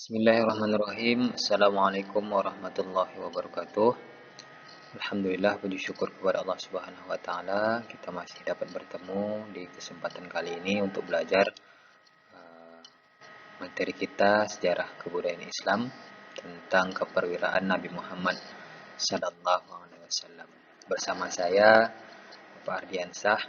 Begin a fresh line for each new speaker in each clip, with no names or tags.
Bismillahirrahmanirrahim. Assalamualaikum warahmatullahi wabarakatuh. Alhamdulillah, puji syukur kepada Allah Subhanahu wa taala, kita masih dapat bertemu di kesempatan kali ini untuk belajar materi kita sejarah kebudayaan Islam tentang keperwiraan Nabi Muhammad sallallahu alaihi wasallam. Bersama saya Bapak Ardiansah,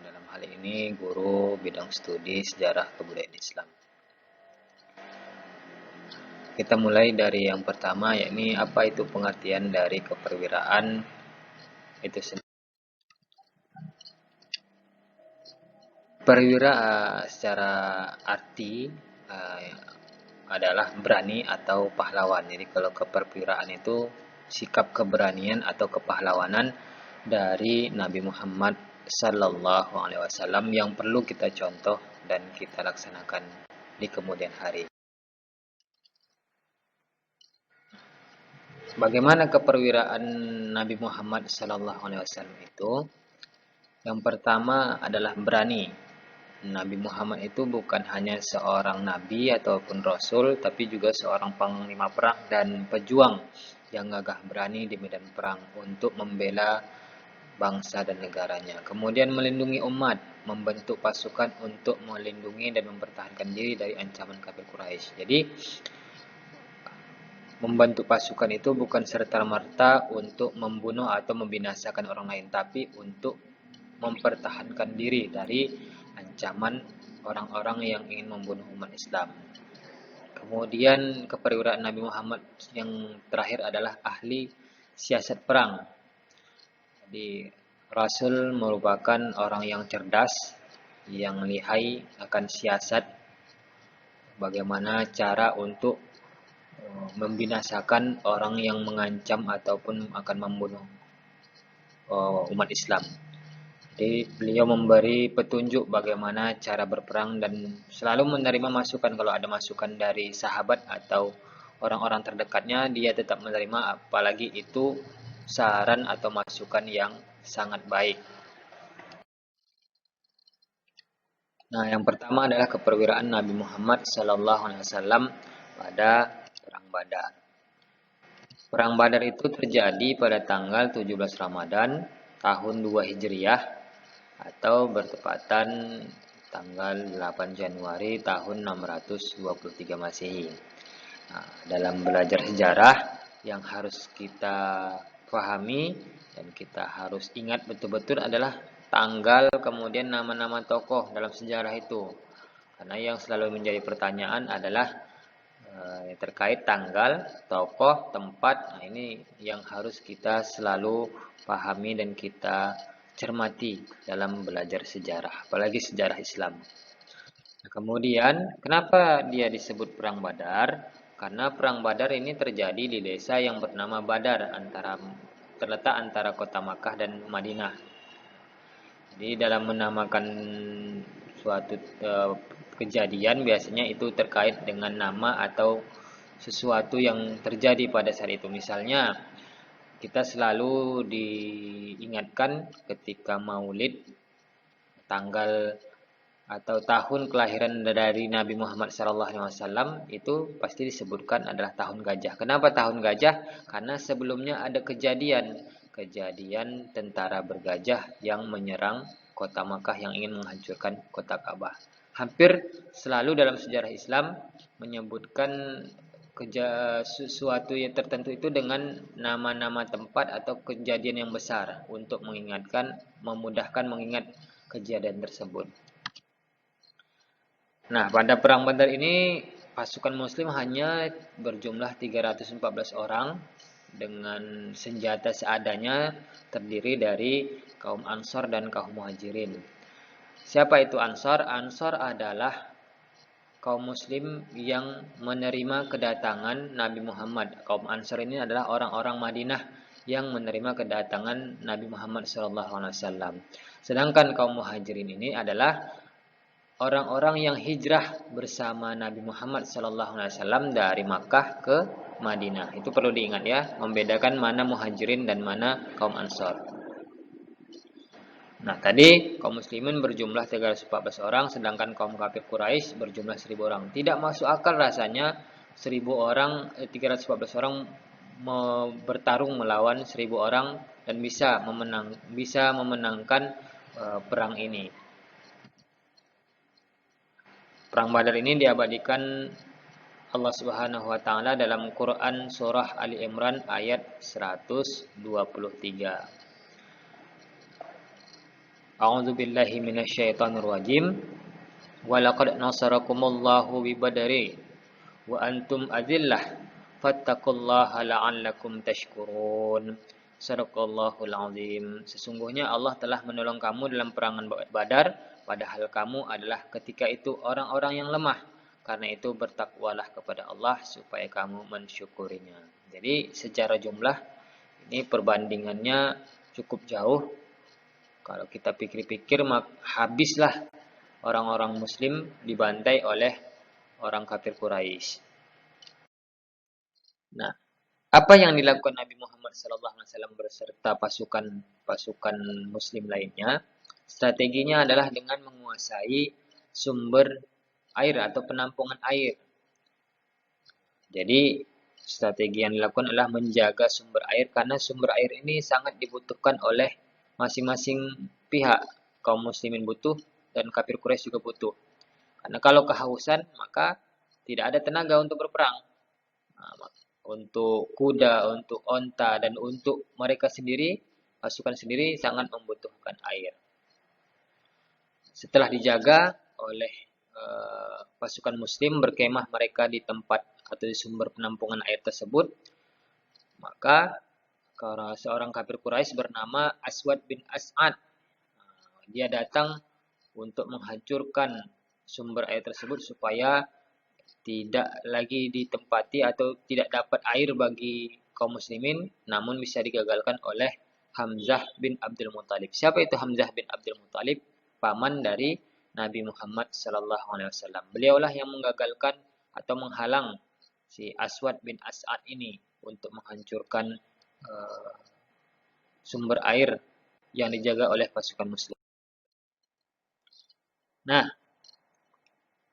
dalam hal ini guru bidang studi sejarah kebudayaan Islam. Kita mulai dari yang pertama, yakni apa itu pengertian dari keperwiraan itu sendiri. Perwira secara arti adalah berani atau pahlawan. Jadi kalau keperwiraan itu sikap keberanian atau kepahlawanan dari Nabi Muhammad sallallahu alaihi wasallam yang perlu kita contoh dan kita laksanakan di kemudian hari. Bagaimana keperwiraan Nabi Muhammad sallallahu alaihi wasallam itu? Yang pertama adalah berani. Nabi Muhammad itu bukan hanya seorang nabi ataupun rasul, tapi juga seorang panglima perang dan pejuang yang gagah berani di medan perang untuk membela bangsa dan negaranya. Kemudian melindungi umat, membentuk pasukan untuk melindungi dan mempertahankan diri dari ancaman kafir Quraisy. Jadi membantu pasukan itu bukan serta-merta untuk membunuh atau membinasakan orang lain, tapi untuk mempertahankan diri dari ancaman orang-orang yang ingin membunuh umat Islam. Kemudian keperwiraan Nabi Muhammad yang terakhir adalah ahli siasat perang. Jadi Rasul merupakan orang yang cerdas, yang lihai akan siasat, bagaimana cara untuk membinasakan orang yang mengancam ataupun akan membunuh umat Islam. Jadi beliau memberi petunjuk bagaimana cara berperang dan selalu menerima masukan. Kalau ada masukan dari sahabat atau orang-orang terdekatnya, dia tetap menerima, apalagi itu saran atau masukan yang sangat baik. Nah, yang pertama adalah keperwiraan Nabi Muhammad SAW pada Perang Badar. Perang Badar itu terjadi pada tanggal 17 Ramadan tahun 2 Hijriah atau bertepatan tanggal 8 Januari tahun 623 Masehi. Nah, dalam belajar sejarah yang harus kita pahami dan kita harus ingat betul-betul adalah tanggal, kemudian nama-nama tokoh dalam sejarah itu. Karena yang selalu menjadi pertanyaan adalah terkait tanggal, tokoh, tempat. Nah, ini yang harus kita selalu pahami dan kita cermati dalam belajar sejarah, apalagi sejarah Islam. Nah, kemudian kenapa dia disebut Perang Badar? Karena Perang Badar ini terjadi di desa yang bernama Badar, terletak antara kota Makkah dan Madinah. Jadi dalam menamakan suatu kejadian biasanya itu terkait dengan nama atau sesuatu yang terjadi pada saat itu. Misalnya kita selalu diingatkan ketika Maulid, tanggal atau tahun kelahiran dari Nabi Muhammad SAW itu pasti disebutkan adalah tahun gajah. Kenapa tahun gajah? Karena sebelumnya ada kejadian tentara bergajah yang menyerang kota Makkah yang ingin menghancurkan kota Ka'bah. Hampir selalu dalam sejarah Islam menyebutkan sesuatu yang tertentu itu dengan nama-nama tempat atau kejadian yang besar untuk memudahkan mengingat kejadian tersebut. Nah, pada Perang Badar ini pasukan muslim hanya berjumlah 314 orang dengan senjata seadanya, terdiri dari kaum Ansor dan kaum Muhajirin. Siapa itu Ansor? Ansor adalah kaum muslim yang menerima kedatangan Nabi Muhammad. Kaum Ansor ini adalah orang-orang Madinah yang menerima kedatangan Nabi Muhammad SAW. Sedangkan kaum Muhajirin ini adalah orang-orang yang hijrah bersama Nabi Muhammad SAW dari Makkah ke Madinah. Itu perlu diingat ya, membedakan mana Muhajirin dan mana kaum Ansor. Nah, tadi kaum muslimin berjumlah 314 orang, sedangkan kaum kafir Quraisy berjumlah 1000 orang. Tidak masuk akal rasanya 1000 orang, 314 orang bertarung melawan 1000 orang dan bisa memenangkan perang ini. Perang Badar ini diabadikan Allah Subhanahu wa taala dalam Quran surah Ali Imran ayat 123. A'udzu billahi minasyaitonir rajim. Wa laqad nasarakumullahu bi Badri wa antum adillah fattaqullaha la'allakum tashkurun. Sadaqallahul azim. Sesungguhnya Allah telah menolong kamu dalam perangan Badar padahal kamu adalah ketika itu orang-orang yang lemah. Karena itu bertakwalah kepada Allah supaya kamu mensyukurinya. Jadi secara jumlah ini perbandingannya cukup jauh. Kalau kita pikir-pikir habislah orang-orang muslim dibantai oleh orang kafir Quraisy. Nah, apa yang dilakukan Nabi Muhammad SAW beserta pasukan muslim lainnya? Strateginya adalah dengan menguasai sumber air atau penampungan air. Jadi, strategi yang dilakukan adalah menjaga sumber air karena sumber air ini sangat dibutuhkan oleh masing-masing pihak. Kaum muslimin butuh dan kafir Quraisy juga butuh. Karena kalau kehausan, maka tidak ada tenaga untuk berperang. Nah, untuk kuda, untuk onta, dan untuk mereka sendiri, pasukan sendiri sangat membutuhkan air. Setelah dijaga oleh pasukan muslim berkemah mereka di tempat atau di sumber penampungan air tersebut, maka seorang kafir Quraisy bernama Aswad bin As'ad, dia datang untuk menghancurkan sumber air tersebut supaya tidak lagi ditempati atau tidak dapat air bagi kaum muslimin, namun bisa digagalkan oleh Hamzah bin Abdul Muthalib. Siapa itu Hamzah bin Abdul Muthalib? Paman dari Nabi Muhammad SAW. Beliaulah yang menggagalkan atau menghalang si Aswad bin As'ad ini untuk menghancurkan sumber air yang dijaga oleh pasukan muslim. Nah,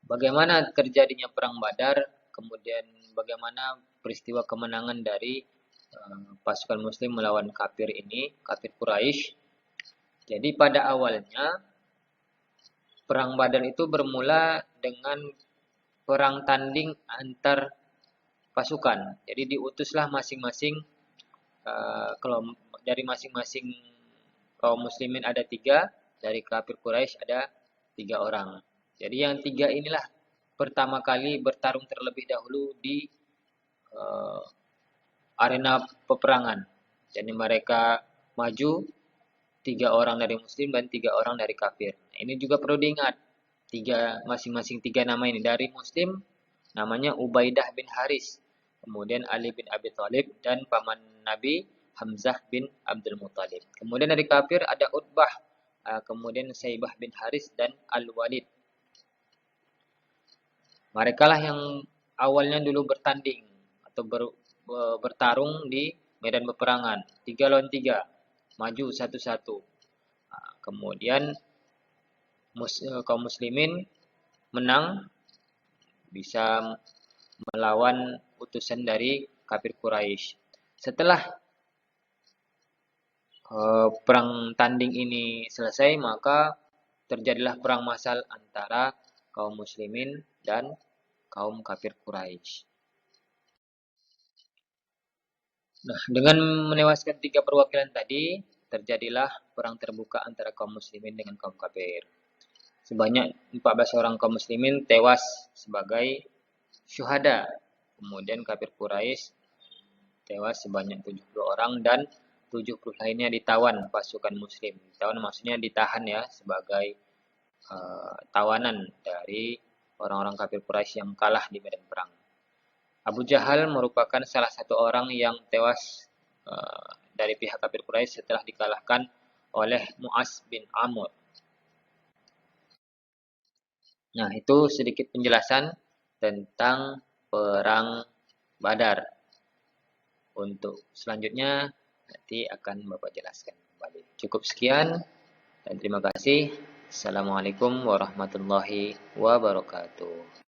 bagaimana terjadinya perang Badar, kemudian bagaimana peristiwa kemenangan dari pasukan muslim melawan kafir ini, kafir Quraisy. Jadi pada awalnya perang Badar itu bermula dengan perang tanding antar pasukan. Jadi diutuslah masing-masing dari masing-masing kaum muslimin ada 3, dari kafir Quraisy ada 3 orang. Jadi yang 3 inilah pertama kali bertarung terlebih dahulu di arena peperangan. Jadi mereka maju 3 orang dari muslim dan 3 orang dari kafir. Ini juga perlu diingat. Masing-masing 3 nama ini dari muslim namanya Ubaidah bin Haris, kemudian Ali bin Abi Thalib dan paman Nabi Hamzah bin Abdul Muthalib. Kemudian dari kafir ada Utbah, kemudian Saibah bin Haris dan Al-Walid. Mereka lah yang awalnya dulu bertanding atau bertarung di medan peperangan. 3 lawan 3. Maju satu-satu. Kemudian kaum muslimin menang, bisa melawan utusan dari kafir Quraisy. Setelah perang tanding ini selesai, maka terjadilah perang massal antara kaum muslimin dan kaum kafir Quraisy. Nah, dengan menewaskan 3 perwakilan tadi, terjadilah perang terbuka antara kaum muslimin dengan kaum kafir. Sebanyak 14 orang kaum muslimin tewas sebagai syuhada. Kemudian kafir Quraisy tewas sebanyak 70 orang dan 70 lainnya ditawan pasukan muslim. Ditawan maksudnya ditahan ya sebagai tawanan dari orang-orang kafir Quraisy yang kalah di medan perang. Abu Jahal merupakan salah satu orang yang tewas dari pihak kafir Quraisy setelah dikalahkan oleh Mu'az bin Amr. Nah, itu sedikit penjelasan tentang perang Badar. Untuk selanjutnya nanti akan Bapak jelaskan kembali. Cukup sekian. Dan terima kasih. Assalamualaikum warahmatullahi wabarakatuh.